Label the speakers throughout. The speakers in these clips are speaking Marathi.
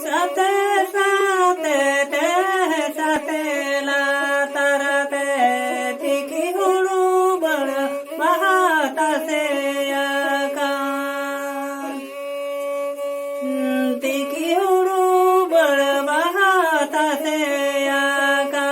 Speaker 1: साते साते ते साते ला तरते तिकी हुडू बळ महातासे का तिकी हुडू बळ महातासे का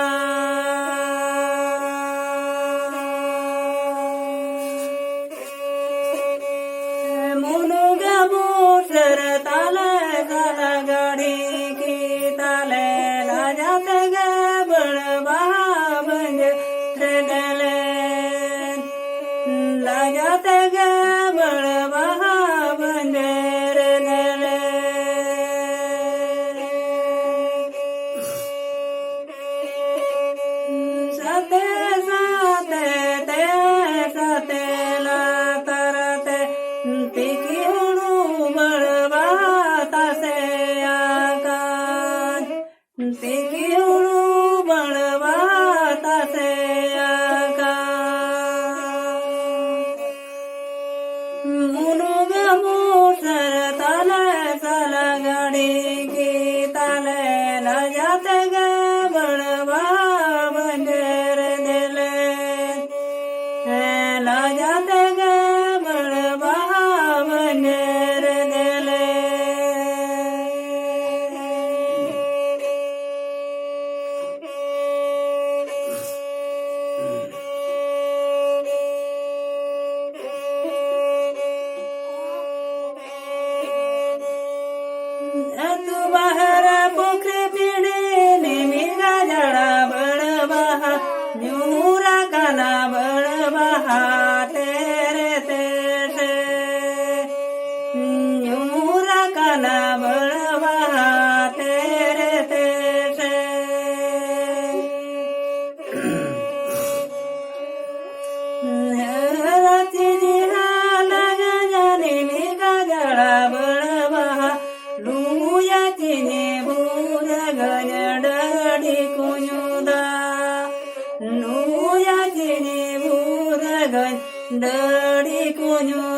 Speaker 1: मुनुगा मोसर ताले ताला गाडी की ताले लाजात गे बळ बाबंज रे गले लाजात गे बळ बाबंज रे गले साते साते ते साते ला तरते तिकी हुडू बळ बातासे आकाश तिकी हुडू बळ बातासे आकाश मुनुग मोसर ताले साला गाडी की ताले लाजात गे बळ बाबंजर दिले लाजात गे बळ बाबंजर दिले तू बाहेर पोखरी पिढे निमिगा जडा बळ बहा न्यूरा काना बळ बहा तेरे तेरे न्यूरा काना बळ बहा तेरे तेरे राती निहाला गजाने निगा जडा बळ बहा लुयाची नेबूर गजडडी कुኙदा लुयाची नेबूर गजडडी कुኙदा